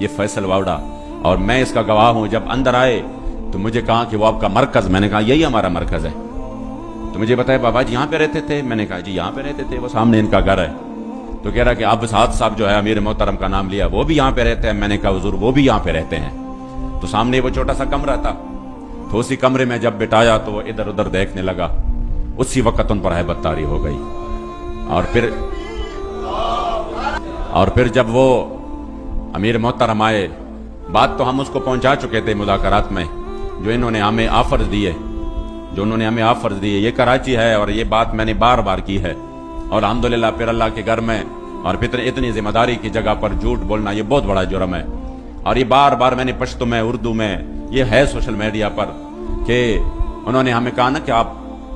یہ فیصل واوڈا، اور میں اس کا گواہ ہوں۔ جب اندر آئے تو مجھے کہا کہ وہ آپ کا مرکز، میں نے کہا یہی ہمارا مرکز ہے۔ تو مجھے بتایا بابا جی یہاں پہ رہتے تھے؟ میں نے کہا جی یہاں پہ رہتے تھے، وہ سامنے ان کا گھر ہے۔ تو کہہ رہا کہ اب سعد صاحب جو ہے امیر محترم کا نام لیا، وہ بھی یہاں پہ رہتے ہیں؟ میں نے کہا حضور وہ بھی یہاں پہ رہتے ہیں۔ تو سامنے وہ چھوٹا سا کمرہ تھا، تو اسی کمرے میں جب بٹھایا تو وہ ادھر ادھر دیکھنے لگا، اسی وقت ان پر ہیبت طاری ہو گئی۔ اور پھر جب وہ امیر محترم آئے، بات تو ہم اس کو پہنچا چکے تھے مذاکرات میں، جو انہوں نے ہمیں آفرز دیے، یہ کراچی ہے اور یہ بات میں نے بار بار کی ہے، اور الحمدللہ پھر اللہ کے گھر میں اور پھر اتنی ذمہ داری کی جگہ پر جھوٹ بولنا یہ بہت بڑا جرم ہے۔ اور یہ بار بار میں نے پشتو میں، اردو میں، یہ ہے سوشل میڈیا پر، کہ انہوں نے ہمیں کہا نا کہ آپ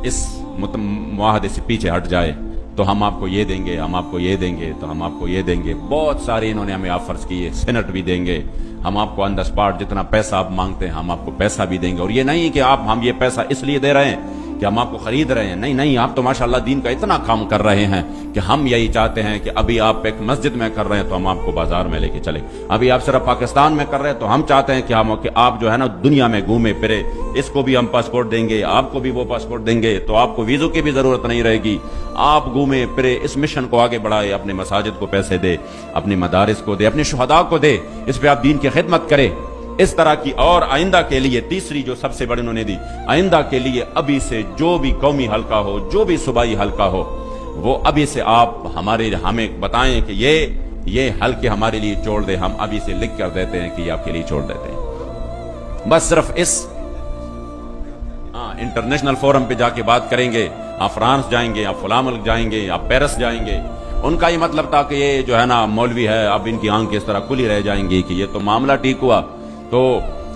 اس معاہدے سے پیچھے ہٹ جائے تو ہم آپ کو یہ دیں گے، ہم آپ کو یہ دیں گے، تو ہم آپ کو یہ دیں گے۔ بہت سارے انہوں نے ہمیں آفرز کیے، سینٹ بھی دیں گے، ہم آپ کو آن دا اسپاٹ جتنا پیسہ آپ مانگتے ہیں ہم آپ کو پیسہ بھی دیں گے۔ اور یہ نہیں کہ ہم یہ پیسہ اس لیے دے رہے ہیں کہ ہم آپ کو خرید رہے ہیں، نہیں، آپ تو ماشاءاللہ دین کا اتنا کام کر رہے ہیں کہ ہم یہی چاہتے ہیں کہ ابھی آپ ایک مسجد میں کر رہے ہیں تو ہم آپ کو بازار میں لے کے چلیں، ابھی آپ صرف پاکستان میں کر رہے ہیں تو ہم چاہتے ہیں کہ آپ جو ہے نا دنیا میں گھومے پھرے، اس کو بھی ہم پاسپورٹ دیں گے، آپ کو بھی وہ پاسپورٹ دیں گے، تو آپ کو ویزوں کی بھی ضرورت نہیں رہے گی، آپ گھومے پھرے، اس مشن کو آگے بڑھائے، اپنے مساجد کو پیسے دے، اپنے مدارس کو دے، اپنے شہداء کو دے، اس پہ آپ دین کی خدمت کرے۔ اس طرح کی اور آئندہ کے لیے تیسری جو سب سے بڑی انہوں نے دی، آئندہ کے لیے ابھی سے جو بھی قومی حلقہ ہو، جو بھی صوبائی حلقہ ہو، وہ ابھی سے آپ ہمیں بتائیں کہ یہ حلقے ہمارے لیے چھوڑ دیں، ہم ابھی سے لکھ کر دیتے ہیں کہ یہ آپ کے لیے چھوڑ دیتے ہیں۔ بس صرف اس انٹرنیشنل فورم پہ جا کے بات کریں گے، آپ فرانس جائیں گے، آپ فلاں ملک جائیں گے، آپ پیرس جائیں گے، ان کا یہ مطلب تھا کہ یہ جو ہے نا مولوی ہے، اب ان کی آنکھ اس طرح کھلی رہ جائیں گی کہ یہ تو معاملہ ٹھیک ہوا، تو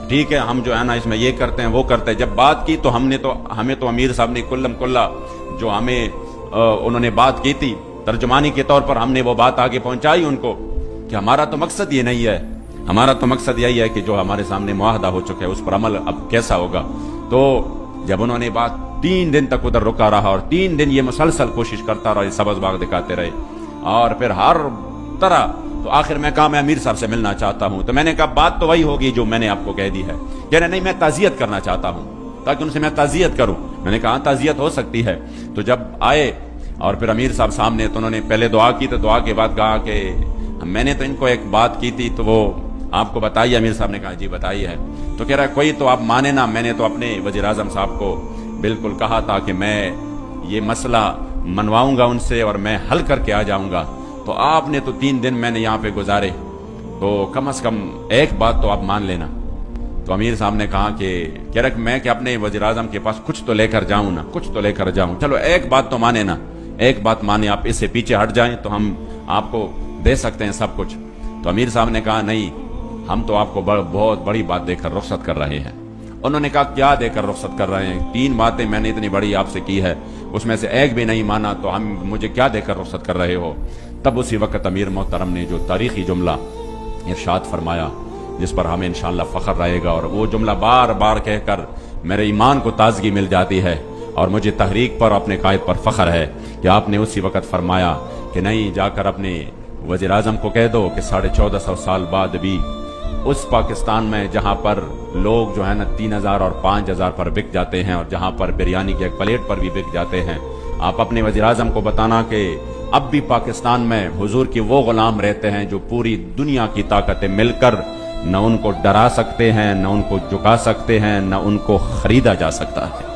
ٹھیک ہے ہم جو ہے نا اس میں یہ کرتے ہیں وہ کرتے ہیں۔ جب بات کی تو ہمیں تو امیر صاحب نے کلم کلا جو ہمیں انہوں نے بات کی تھی ترجمانی کے طور پر، ہم نے وہ بات آگے پہنچائی ان کو کہ ہمارا تو مقصد یہ نہیں ہے، ہمارا تو مقصد یہی ہے کہ جو ہمارے سامنے معاہدہ ہو چکا ہے اس پر عمل اب کیسا ہوگا۔ تو جب انہوں نے بات 3 دن تک ادھر رکا رہا، اور 3 دن یہ مسلسل کوشش کرتا رہا، یہ سبز باغ دکھاتے رہے، اور پھر ہر طرح، تو آخر میں کہا میں امیر صاحب سے ملنا چاہتا ہوں۔ تو میں نے کہا بات تو وہی ہوگی جو میں نے آپ کو کہہ دی ہے، کہہ رہے نہیں میں تعزیت کرنا چاہتا ہوں، تاکہ ان سے میں تعزیت کروں۔ میں نے کہا تعزیت ہو سکتی ہے۔ تو جب آئے اور پھر امیر صاحب سامنے، تو انہوں نے پہلے دعا کی، تو دعا کے بعد کہا کہ میں نے تو ان کو ایک بات کی تھی تو وہ آپ کو بتائی۔ امیر صاحب نے کہا جی بتائی ہے۔ تو کہہ رہا ہے کوئی تو آپ مانے نا، میں نے تو اپنے وزیر اعظم صاحب کو بالکل کہا تھا کہ میں یہ مسئلہ منواؤں گا ان سے اور میں حل کر کے آ جاؤں گا، تو آپ نے تو 3 دن میں نے یہاں پہ گزارے، تو کم از کم ایک بات تو آپ مان لینا۔ تو امیر صاحب نے کہا کہ کہہ رہا میں کہ اپنے وزیر اعظم کے پاس کچھ تو لے کر جاؤں نا، کچھ تو لے کر جاؤں، چلو ایک بات تو مانے نا، ایک بات مانے، آپ اس سے پیچھے ہٹ جائیں تو ہم آپ کو دے سکتے ہیں سب کچھ۔ تو امیر صاحب نے کہا نہیں، ہم تو آپ کو بہت بڑی بات دے کر رخصت کر رہے ہیں۔ انہوں نے کہا کیا دے کر رخصت کر رہے ہیں؟ 3 باتیں میں نے اتنی بڑی آپ سے کی ہے، اس میں سے ایک بھی نہیں مانا، تو ہم مجھے کیا دے کر رخصت کر رہے ہو؟ تب اسی وقت امیر محترم نے جو تاریخی جملہ ارشاد فرمایا، جس پر ہمیں انشاءاللہ فخر رہے گا، اور وہ جملہ بار بار کہہ کر میرے ایمان کو تازگی مل جاتی ہے، اور مجھے تحریک پر اپنے قائد پر فخر ہے کہ آپ نے اسی وقت فرمایا کہ نہیں، جا کر اپنے وزیر اعظم کو کہہ دو کہ 1450 سال بعد بھی اس پاکستان میں جہاں پر لوگ جو ہے نا 3000 اور 5000 پر بک جاتے ہیں، اور جہاں پر بریانی کی ایک پلیٹ پر بھی بک جاتے ہیں، آپ اپنے وزیر اعظم کو بتانا کہ اب بھی پاکستان میں حضور کے وہ غلام رہتے ہیں جو پوری دنیا کی طاقتیں مل کر نہ ان کو ڈرا سکتے ہیں، نہ ان کو جھکا سکتے ہیں، نہ ان کو خریدا جا سکتا ہے۔